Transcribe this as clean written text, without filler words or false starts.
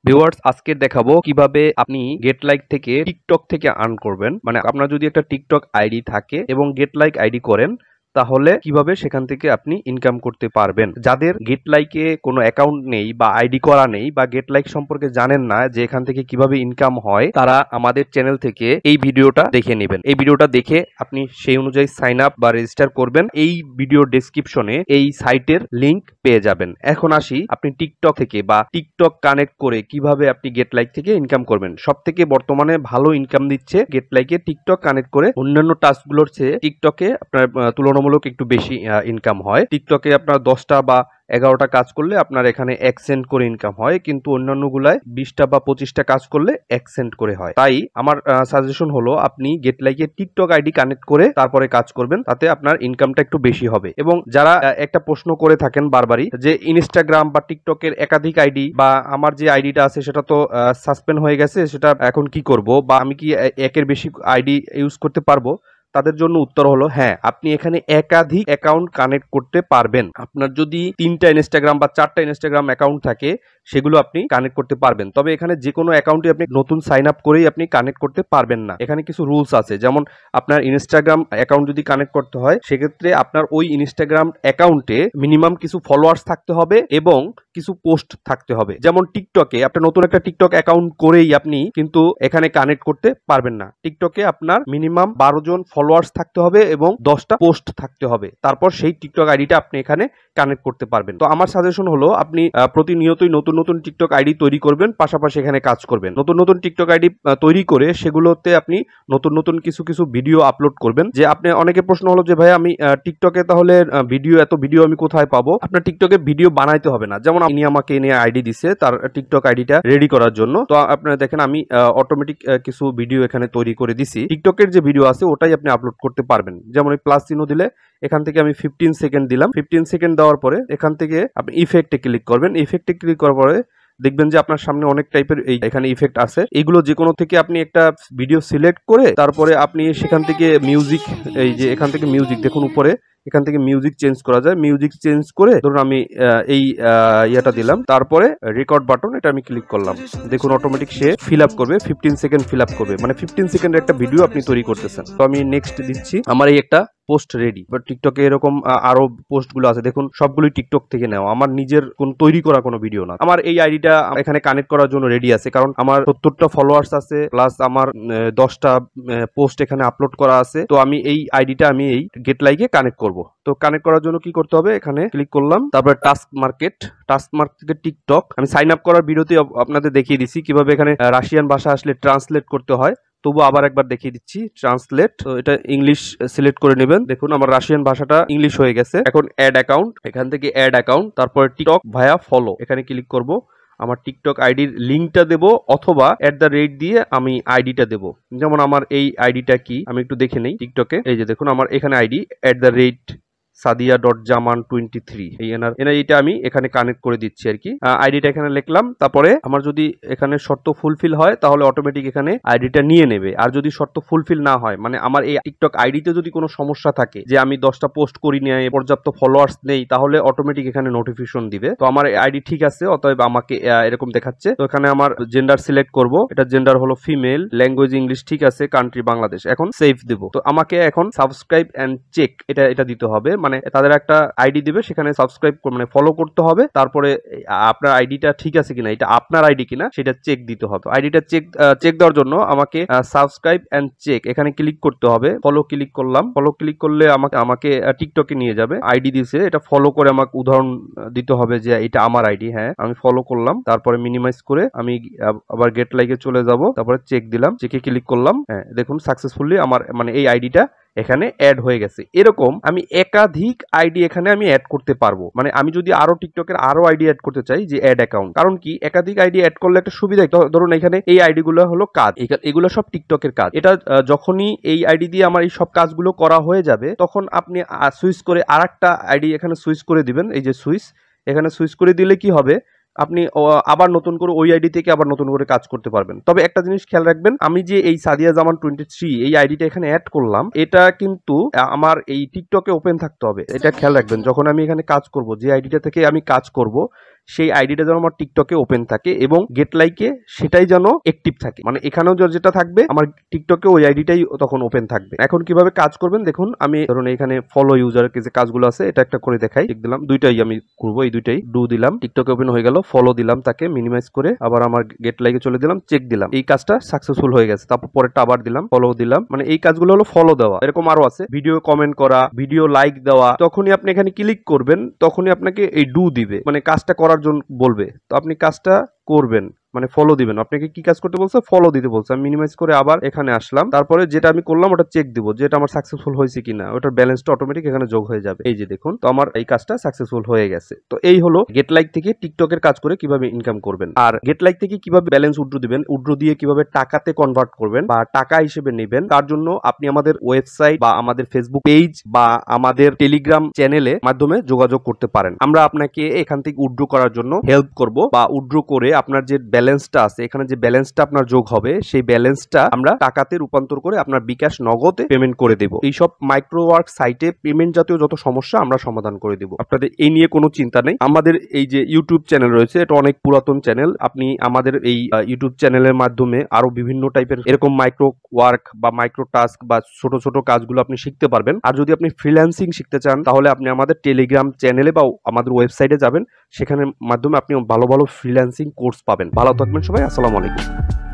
Viewers আজকে দেখাবো কিভাবে আপনি গেট লাইক থেকে টিকটক থেকে আর্ন করবেন। মানে আপনার যদি একটা টিকটক আইডি থাকে এবং গেট লাইক আইডি করেন তাহলে কিভাবে সেখান থেকে আপনি ইনকাম করতে পারবেন। যাদের গেট লাইকে কোনো অ্যাকাউন্ট নেই বা আইডি করা নেই বা গেট লাইক সম্পর্কে জানেন না যে এখান থেকে কিভাবে ইনকাম হয়, তারা আমাদের চ্যানেল থেকে এই ভিডিওটা দেখে নেবেন। এই ভিডিওটা দেখে আপনি সেই অনুযায়ী সাইন আপ বা রেজিস্টার করবেন। এই ভিডিও ডেসক্রিপশনে এই সাইটের লিংক পেয়ে যাবেন। এখন আসি আপনি টিকটক থেকে বা টিকটক কানেক্ট করে কিভাবে আপনি গেট লাইক থেকে ইনকাম করবেন। সব থেকে বর্তমানে ভালো ইনকাম দিচ্ছে গেট লাইকে টিকটক কানেক্ট করে। অন্যান্য টাস্কগুলোর চেয়ে টিকটকে আপনার তুলনামূলক একটু বেশি ইনকাম হয়। টিকটকে আপনার 10টা বা 11টা কাজ করলে আপনার এখানে 1 সেন্ট করে ইনকাম হয়, কিন্তু অন্যান্য গুলায় 20টা বা 25টা কাজ করলে 1 সেন্ট করে হয়। তাই আমার সাজেশন হলো আপনি গেট লাইকে টিকটক আইডি কানেক্ট করে তারপরে কাজ করবেন, তাতে আপনার ইনকামটা একটু বেশি হবে। এবং যারা একটা প্রশ্ন করে থাকেন বারবারই যে ইনস্টাগ্রাম বা টিকটকের একাধিক আইডি বা আমার যে আইডিটা আছে সেটা তো সাসপেন্ড হয়ে গেছে, সেটা এখন কি করব বা আমি কি একের বেশি আইডি ইউজ করতে পারবো, তাদের জন্য উত্তর হলো হ্যাঁ, আপনি এখানে একাধিক অ্যাকাউন্ট কানেক্ট করতে পারবেন। আপনার যদি 3টা ইনস্টাগ্রাম বা 4টা ইনস্টাগ্রাম অ্যাকাউন্ট থাকে সেগুলো আপনি কানেক্ট করতে পারবেন। তবে এখানে যে কোনো অ্যাকাউন্টে আপনি নতুন সাইন আপ করেই আপনি কানেক্ট করতে পারবেন না। এখানে কিছু রুলস আছে, যেমন আপনার ইনস্টাগ্রাম অ্যাকাউন্ট যদি কানেক্ট করতে হয় সেক্ষেত্রে আপনার ওই ইনস্টাগ্রাম অ্যাকাউন্টে মিনিমাম কিছু ফলোয়ার্স থাকতে হবে এবং কিছু পোস্ট থাকতে হবে। যেমন টিকটকে আপনি নতুন একটা টিকটক অ্যাকাউন্ট করেই আপনি কিন্তু এখানে কানেক্ট করতে পারবেন না। টিকটকে আপনার মিনিমাম 12 জন ফলোয়ার্স থাকতে হবে এবং 10টা পোস্ট থাকতে হবে, তারপর সেই টিকটক আইডিটা আপনি এখানে কানেক্ট করতে পারবেন। তো আমার সাজেশন হলো আপনি প্রতিনিয়তই নতুন নতুন টিকটক আইডি তৈরি করবেন, পাশাপাশি এখানে কাজ করবেন। নতুন নতুন টিকটক আইডি তৈরি করে সেগুলোতে আপনি নতুন নতুন কিছু ভিডিও আপলোড করবেন। যে আপনি অনেকে প্রশ্ন হলো যে ভাই আমি টিকটকে তাহলে এত ভিডিও আমি কোথায় পাবো? আপনার টিকটকে ভিডিও বানাইতে হবে না। যেমন আপনি আমাকে নিয়ে আইডি দিছে তার টিকটক আইডিটা রেডি করার জন্য, তো আপনারা দেখেন আমি অটোমেটিক কিছু ভিডিও এখানে তৈরি করে দিছি। টিকটকের যে ভিডিও আছে ওটাই আপনি আপলোড করতে পারবেন। যেমন এই প্লাস চিহ্ন দিলে এখান থেকে আমি 15 সেকেন্ড দিলাম। 15 সেকেন্ড দেওয়ার পরে এখান থেকে আপনি ইফেক্টে ক্লিক করবেন। ইফেক্টে ক্লিক করার পরে দেখবেন যে আপনার সামনে অনেক টাইপের এখানে ইফেক্ট আছে। এগুলো যে কোনো থেকে আপনি একটা ভিডিও সিলেক্ট করে তারপরে আপনি সেখান থেকে মিউজিক, এই যে এখান থেকে মিউজিক দেখুন উপরে, এখান থেকে মিউজিক চেঞ্জ করা যায়। মিউজিক চেঞ্জ করে ধরুন আমি এই ইয়াটা দিলাম, তারপরে রেকর্ড বাটন, এটা আমি ক্লিক করলাম। দেখুন অটোমেটিক সে ফিল আপ করবে, 15 সেকেন্ড ফিল আপ করবে। মানে 15 সেকেন্ডের একটা ভিডিও আপনি তৈরি করতেছেন। তো আমি নেক্সট দিচ্ছি। আমার এই একটা পোস্ট রেডি। বাট টিকটকে এরকম আরো পোস্ট গুলো আছে, দেখুন সবগুলোই টিকটক থেকে নেওয়া, আমার নিজের কোন তৈরি করা কোনো ভিডিও না। আমার এই আইডিটা এখানে কানেক্ট করার জন্য রেডি আছে, কারণ আমার 70টা ফলোয়ার্স আছে, প্লাস আমার 10টা পোস্ট এখানে আপলোড করা আছে। তো আমি এই আইডিটা আমি এই গেট লাইকে কানেক্ট করব। তো কানেক্ট করার জন্য কি করতে হবে, এখানে ক্লিক করলাম, তারপরে টাস্ক মার্কেট টিকটক। আমি সাইন আপ করার ভিডিওতে আপনাদের দেখিয়ে দিচ্ছি কিভাবে এখানে রাশিয়ান ভাষা আসলে ট্রান্সলেট করতে হয়। তবু আবার একবার দেখিয়ে দিচ্ছি, ট্রান্সলেট। তো এটা ইংলিশ সিলেক্ট করে নেবেন। দেখুন আমার রাশিয়ান ভাষাটা ইংলিশ হয়ে গেছে। এখন অ্যাড অ্যাকাউন্ট, এখান থেকে অ্যাড অ্যাকাউন্ট, তারপরে টিকটক ভায়া ফলো, এখানে ক্লিক করব। আমার টিকটক আইডির লিঙ্কটা দেব অথবা @@ দিয়ে আমি আইডিটা দেব। যেমন আমার এই আইডিটা কি আমি একটু দেখে নেই টিকটকে। এই যে দেখুন আমার এখানে আইডি @sadia.jaman23, এই এটা আমি এখানে কানেক্ট করে দিচ্ছি আর কি। আইডিটা এখানে লিখলাম, তারপরে আমার যদি এখানে শর্ত ফুলফিল হয় তাহলে অটোমেটিক এখানে আইডিটা নিয়ে নেবে। আর যদি শর্ত ফুলফিল না হয়, মানে আমার এই টিকটক আইডিতে যদি কোনো সমস্যা থাকে যে আমি 10টা পোস্ট করি না, পর্যাপ্ত ফলোয়ার্স নেই, তাহলে অটোমেটিক এখানে নোটিফিকেশন দিবে। তো আমার আইডি ঠিক আছে, অতএব আমাকে এরকম দেখাচ্ছে। তো এখানে আমার জেন্ডার সিলেক্ট করব, এটা জেন্ডার হলো ফিমেল, ল্যাঙ্গুয়েজ ইংলিশ ঠিক আছে, কান্ট্রি বাংলাদেশ। এখন সেভ দেব। তো আমাকে এখন সাবস্ক্রাইব এন্ড চেক এটা দিতে হবে। মানে তাদের একটা আইডি দিবে, সেখানে সাবস্ক্রাইব মানে ফলো করতে হবে, তারপরে আপনার আইডিটা ঠিক আছে কিনা, এটা আপনার আইডি কিনা সেটা চেক দিতে হবে। আইডিটা চেক দেওয়ার জন্য আমাকে সাবস্ক্রাইব এন্ড চেক এখানে ক্লিক করতে হবে। ফলো ক্লিক করলাম। ফলো ক্লিক করলে আমাকে টিকটকে নিয়ে যাবে। আইডি দিয়েছে, এটা ফলো করে আমাকে উদাহরণ দিতে হবে যে এটা আমার আইডি। হ্যাঁ, আমি ফলো করলাম, তারপরে মিনিমাইজ করে আমি আবার গেট লাইকে চলে যাব, তারপরে চেক দিলাম, চেকে ক্লিক করলাম। হ্যাঁ, দেখুন সাকসেসফুলি আমার মানে এই আইডিটা এখানে অ্যাড হয়ে গেছে। এরকম আমি একাধিক আইডি এখানে আমি অ্যাড করতে পারবো। মানে আমি যদি আরো টিকটকের আরো আইডি অ্যাড করতে চাই, যে অ্যাড অ্যাকাউন্ট, কারণ কি একাধিক আইডি অ্যাড করলে একটা সুবিধা, ধরুন এখানে এই আইডি গুলো হলো কাজ, এগুলো সব টিকটকের কাজ। এটা যখনই এই আইডি দিয়ে আমার এই সব কাজগুলো করা হয়ে যাবে, তখন আপনি সুইচ করে আরেকটা আইডি এখানে সুইচ করে দিবেন। এই যে সুইচ, এখানে সুইচ করে দিলে কি হবে, আপনি আবার নতুন করে ওই আইডি থেকে আবার নতুন করে কাজ করতে পারবেন। তবে একটা জিনিস খেয়াল রাখবেন, আমি যে এই সাদিয়া জামান 23 এই আইডিটা এখানে অ্যাড করলাম, এটা কিন্তু আমার এই টিকটকে ওপেন থাকতে হবে। এটা খেয়াল রাখবেন, যখন আমি এখানে কাজ করব, যে আইডিটা থেকে আমি কাজ করব সেই আইডিটা যেন আমার টিকটকে ওপেন থাকে এবং গেটলাইকে সেটাই যেন অ্যাক্টিভ থাকে, মানে এখানেও যেটা থাকবে আমার টিকটকে ওই আইডিটাই তখন ওপেন থাকবে। এখন কিভাবে কাজ করবেন দেখুন, আমি ধরুন এখানে ফলো ইউজারের যে কাজগুলো আছে এটা একটা করে দেখাই। টিক দিলাম, দুইটাই আমি করবো, এই দুইটাই ডু দিলাম, টিকটকে ওপেন হয়ে গেল। ফলো দিলাম তাকে, মিনিমাইজ করে আবার আমার গেটলাইকে চলে দিলাম, চেক দিলাম, এই কাজটা সাকসেসফুল হয়ে গেছে। তারপর পরেরটা আবার দিলাম, ফলো দিলাম, মানে এই কাজগুলো হলো ফলো দেওয়া। এরকম আরো আছে, ভিডিও কমেন্ট করা, ভিডিও লাইক দেওয়া। তখনই আপনি এখানে ক্লিক করবেন, তখনই আপনাকে এই ডু দিবে, মানে কাজটা করার জন্য বলবে, তো আপনি কাজটা করবেন, মানে ফলো দিবেন। আপনাকে কি কাজ করতে বলছে? ফলো দিতে বলছে। আমি মিনিমাইজ করে আবার এখানে আসলাম, তারপরে যেটা আমি করলাম ওটা চেক দিব, যেটা আমার সাকসেসফুল হয়েছে কিনা, ওটার ব্যালেন্সটা অটোমেটিক এখানে যোগ হয়ে যাবে। এই যে দেখুন, তো আমার এই কাজটা সাকসেসফুল হয়ে গেছে। তো এই হলো গেটলাইক থেকে টিকটকের কাজ করে কিভাবে ইনকাম করবেন। আর গেটলাইক থেকে কিভাবে ব্যালেন্স উইথড্র দিবেন, উইথড্র দিয়ে কিভাবে টাকাতে কনভার্ট করবেন বা টাকা হিসেবে নেবেন, তার জন্য আপনি আমাদের ওয়েবসাইট বা আমাদের ফেসবুক পেজ বা আমাদের টেলিগ্রাম চ্যানেলে মাধ্যমে যোগাযোগ করতে পারেন। আমরা আপনাকে এখান থেকে উইথড্র করার জন্য হেল্প করব, বা উইথড্র করে আপনার যে ব্যালেন্সটা আছে, এখানে যে ব্যালেন্সটা আপনার যোগ হবে, সেই ব্যালেন্সটা আমরা টাকাতে রূপান্তর করে আপনার বিকাশ নগদে পেমেন্ট করে দেব। এইসব মাইক্রো ওয়ার্ক সাইটে পেমেন্ট জাতীয় যত সমস্যা আমরা সমাধান করে দেব। আপনাদের এই নিয়ে কোনো চিন্তা নেই। আমাদের এই যে ইউটিউব চ্যানেল রয়েছে, এটা অনেক পুরাতন চ্যানেল। আপনি আমাদের এই ইউটিউব চ্যানেলের মাধ্যমে আরো বিভিন্ন টাইপের এরকম মাইক্রো ওয়ার্ক বা মাইক্রো টাস্ক বা ছোট ছোট কাজগুলো আপনি শিখতে পারবেন। আর যদি আপনি ফ্রিল্যান্সিং শিখতে চান, তাহলে আপনি আমাদের টেলিগ্রাম চ্যানেলে বা আমাদের ওয়েবসাইটে যাবেন, সেখানের মাধ্যমে আপনি ভালো ভালো ফ্রিল্যান্সিং কোর্স পাবেন। ভালো থাকবেন সবাই, আসসালামু আলাইকুম।